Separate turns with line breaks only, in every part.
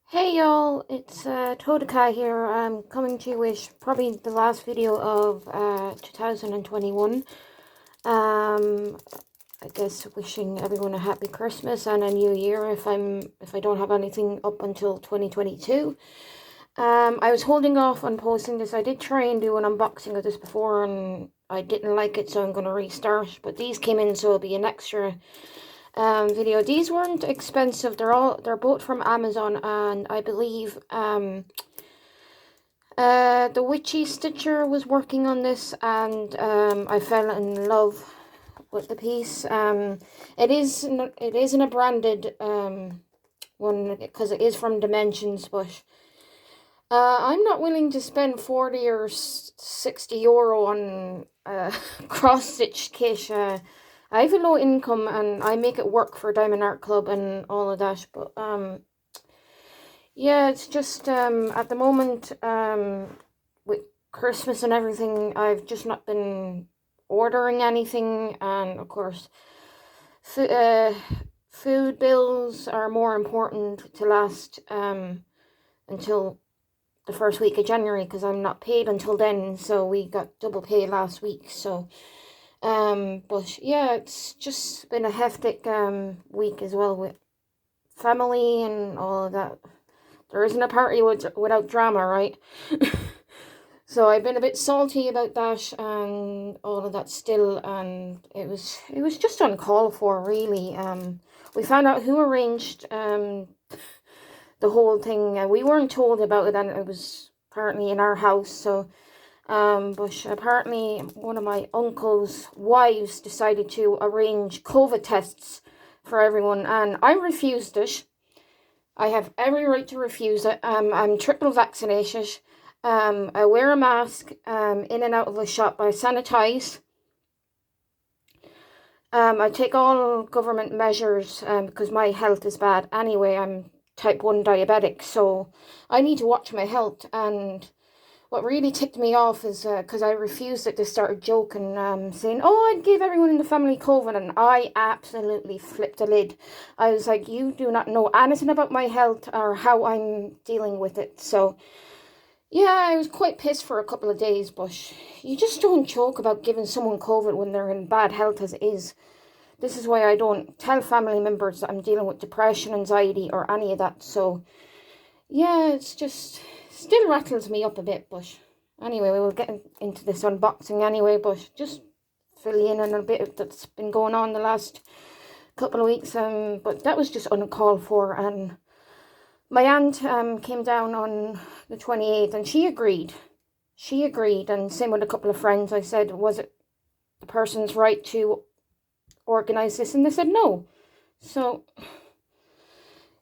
Hey y'all, it's Todaka here. I'm coming to you with probably the last video of 2021. Um, I guess wishing everyone a happy Christmas and a new year if I don't have anything up until 2022. I was holding off on posting this. I did try and do an unboxing of this before and I didn't like it, so I'm gonna restart. But these came in, so it'll be an extra video. These weren't expensive. They're both from Amazon, and I believe the Witchy Stitcher was working on this, and I fell in love with the piece. It isn't a branded one because it is from Dimensions, but I'm not willing to spend 40 or 60 euro on cross stitch kit. I have a low income and I make it work for Diamond Art Club and all of that, but yeah, it's just at the moment with Christmas and everything, I've just not been ordering anything, and of course food bills are more important to last until the first week of January, because I'm not paid until then, so we got double pay last week. So but yeah, it's just been a hectic week as well with family and all of that. There isn't a party without drama, right? So I've been a bit salty about that and all of that still, and it was just uncalled for, really. We found out who arranged the whole thing. We weren't told about it, and it was apparently in our house. So, but apparently one of my uncle's wives decided to arrange COVID tests for everyone, and I refused it. I have every right to refuse it. I'm triple vaccinated. I wear a mask in and out of a shop. I sanitize. I take all government measures because my health is bad anyway. I'm type 1 diabetic, so I need to watch my health. And what really ticked me off is because I refused it, they started joking, saying, oh, I'd give everyone in the family COVID, and I absolutely flipped the lid. I was like, you do not know anything about my health or how I'm dealing with it. So yeah, I was quite pissed for a couple of days, but you just don't joke about giving someone COVID when they're in bad health as it is. This is why I don't tell family members that I'm dealing with depression, anxiety, or any of that. So yeah, it's just still rattles me up a bit, but anyway, we will get into this unboxing anyway, but just fill you in on a bit that's been going on the last couple of weeks. But that was just uncalled for, and my aunt came down on the 28th, and she agreed. She agreed, and same with a couple of friends. I said, was it the person's right to organise this? And they said no. So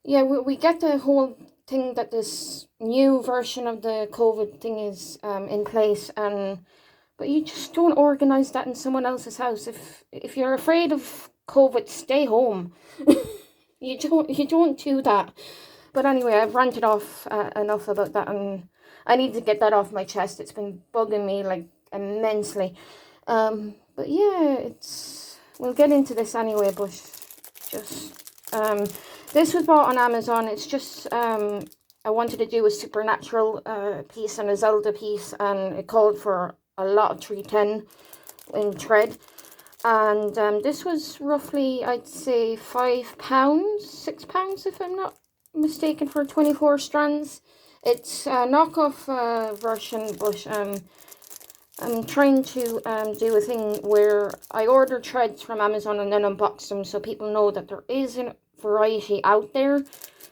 yeah, we get the whole thing that this new version of the COVID thing is in place, but you just don't organise that in someone else's house. If you're afraid of COVID, stay home. You don't do that. But anyway, I've ranted off enough about that, and I need to get that off my chest. It's been bugging me like immensely. But yeah, we'll get into this anyway. But just this was bought on Amazon. It's just I wanted to do a supernatural piece and a Zelda piece, and it called for a lot of 310 in thread. And this was roughly, I'd say, £5, £6 if I'm not mistaken, for 24 strands. It's a knockoff version, but I'm trying to do a thing where I order threads from Amazon and then unbox them, so people know that there is a variety out there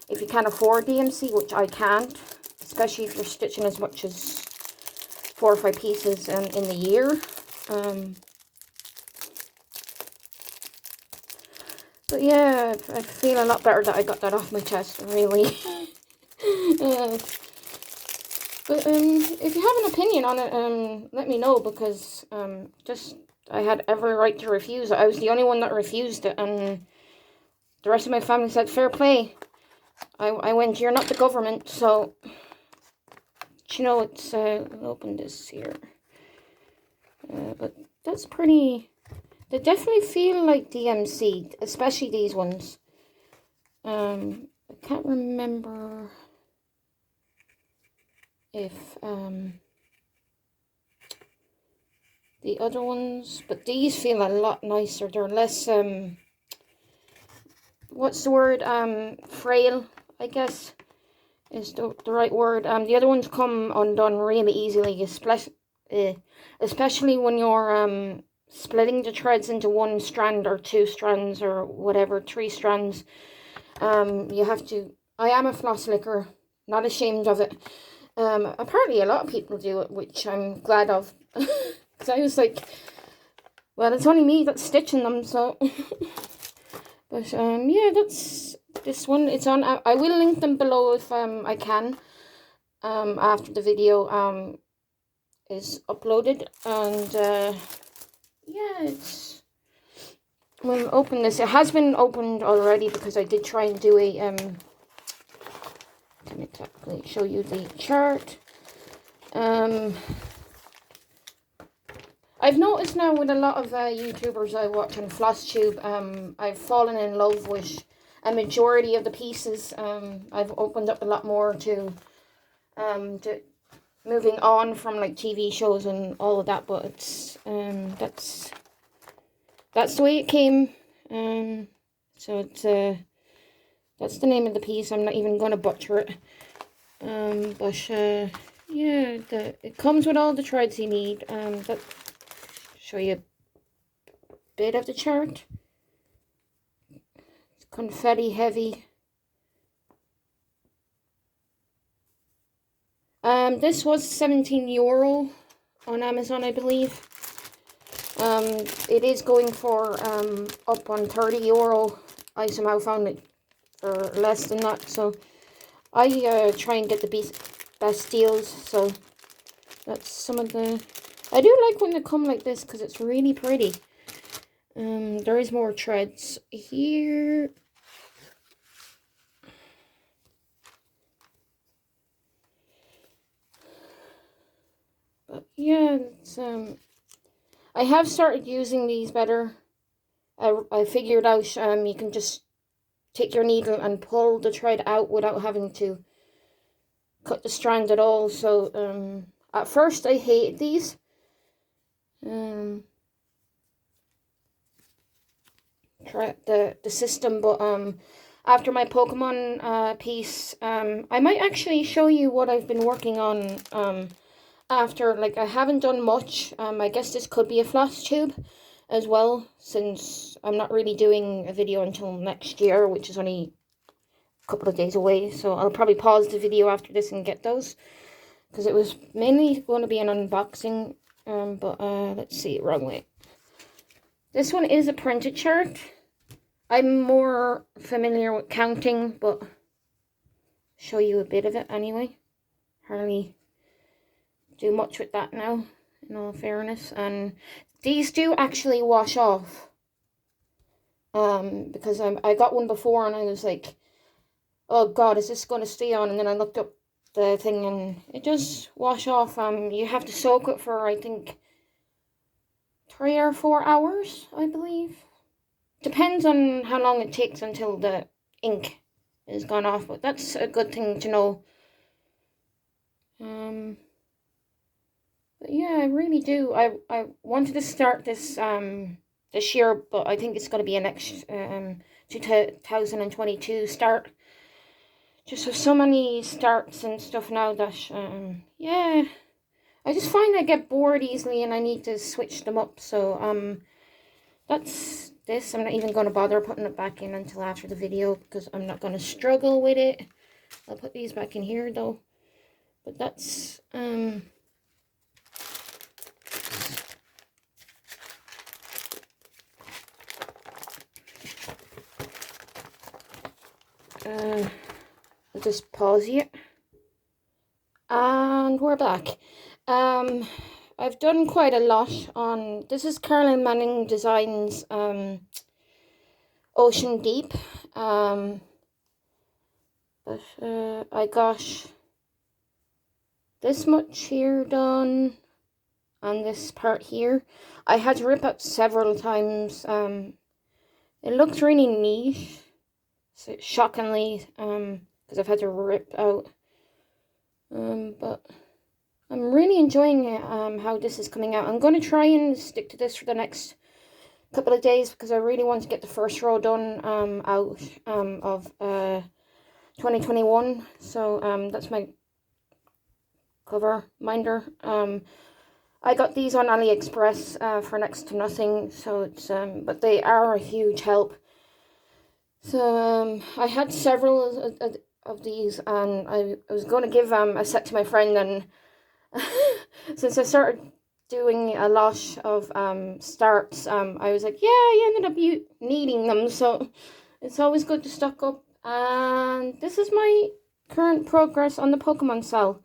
if you can't afford DMC, which I can't, especially if you're stitching as much as 4 or 5 pieces in the year. But yeah, I feel a lot better that I got that off my chest, really. But if you have an opinion on it, let me know, because I had every right to refuse it. I was the only one that refused it, and the rest of my family said, fair play. I went, you're not the government, so, you know, it's, I'll open this here. But that's pretty... They definitely feel like DMC, especially these ones. I can't remember if the other ones, but these feel a lot nicer. They're less what's the word, frail, I guess is the right word. The other ones come undone really easily, especially when you're splitting the threads into one strand or two strands or whatever, 3 strands. You have to, I am a floss licker, not ashamed of it. Apparently a lot of people do it, which I'm glad of. Because I was like, well, it's only me that's stitching them, so. But yeah, that's this one. It's on, I will link them below if I can, after the video is uploaded. And yeah, it's, we'll open this. It has been opened already because I did try and do a can exactly show you the chart. I've noticed now with a lot of YouTubers I watch on flosstube, I've fallen in love with a majority of the pieces. I've opened up a lot more to moving on from like TV shows and all of that, but it's that's the way it came. So it's that's the name of the piece. I'm not even gonna butcher it. But yeah, it comes with all the threads you need. That show you a bit of the chart. It's confetti heavy. This was €17 on Amazon, I believe. It is going for up on €30. I somehow found it for less than that, so I try and get the best deals. So that's some of the. I do like when they come like this because it's really pretty. There is more threads here. But yeah, it's I have started using these better. I figured out you can just take your needle and pull the thread out without having to cut the strand at all. So at first I hated these. Try the system, but after my Pokemon piece, I might actually show you what I've been working on after. Like, I haven't done much. I guess this could be a floss tube as well, since I'm not really doing a video until next year, which is only a couple of days away. So I'll probably pause the video after this and get those, because it was mainly going to be an unboxing. But let's see, wrong way. This one is a printed chart. I'm more familiar with counting, but show you a bit of it anyway. Hardly do much with that now, in all fairness. And these do actually wash off. Because I got one before and I was like, oh god, is this going to stay on? And then I looked up the thing and it does wash off. You have to soak it for, I think, 3 or 4 hours, I believe. Depends on how long it takes until the ink is gone off, but that's a good thing to know. But yeah, I really do. I wanted to start this this year, but I think it's going to be a next 2022 start. Just with so many starts and stuff now that yeah, I just find I get bored easily and I need to switch them up. So that's this. I'm not even going to bother putting it back in until after the video because I'm not going to struggle with it. I'll put these back in here though. But that's I'll just pause it. And we're back. I've done quite a lot on, this is Carolyn Manning Designs Ocean Deep. But I got this much here done on this part here. I had to rip out several times. It looks really neat, so shockingly, because I've had to rip out. But I'm really enjoying it, how this is coming out. I'm going to try and stick to this for the next couple of days because I really want to get the first row done out of 2021. So that's my cover minder. I got these on AliExpress for next to nothing, so it's but they are a huge help. So I had several of these, and I was going to give a set to my friend, and since I started doing a lot of starts, I was like, yeah, I ended up needing them, so it's always good to stock up. And this is my current progress on the Pokemon SAL.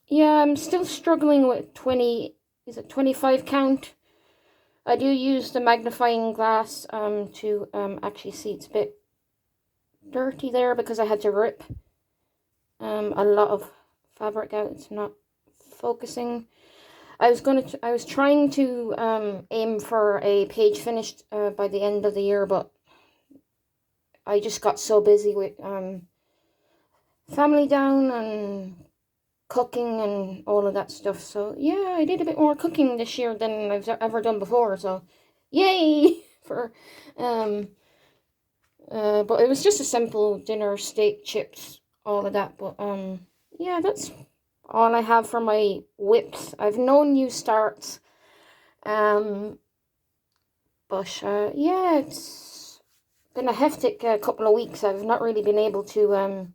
Yeah, I'm still struggling with 25 count. I do use the magnifying glass to actually see. It's a bit dirty there because I had to rip a lot of fabric out. It's not focusing. I was trying to aim for a page finished by the end of the year, but I just got so busy with family down and cooking and all of that stuff. So yeah, I did a bit more cooking this year than I've ever done before. So yay for but it was just a simple dinner, steak, chips, all of that. But yeah, that's all I have for my whips. I've no new starts. But yeah, it's been a hectic couple of weeks. I've not really been able to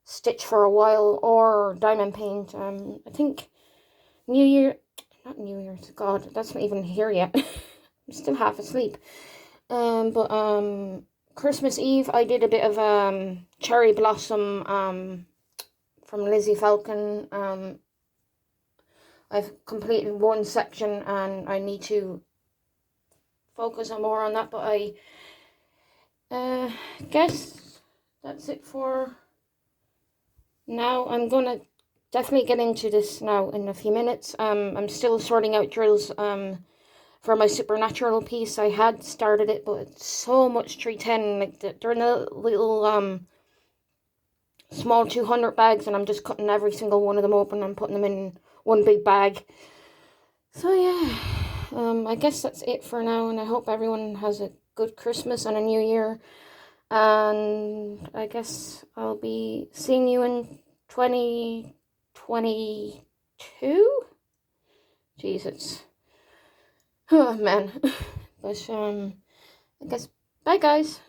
stitch for a while or diamond paint. I think not New Year's, God, that's not even here yet. I'm still half asleep. But Christmas Eve, I did a bit of cherry blossom from Lizzie Falcon. I've completed one section and I need to focus on more on that, but I guess that's it for now. I'm gonna definitely get into this now in a few minutes. I'm still sorting out drills for my supernatural piece. I had started it, but it's so much 310. Like they're in the little small 200 bags, and I'm just cutting every single one of them open and putting them in one big bag. So yeah, I guess that's it for now, and I hope everyone has a good Christmas and a New Year. And I guess I'll be seeing you in 2022. Jesus. Oh man. But I guess bye guys.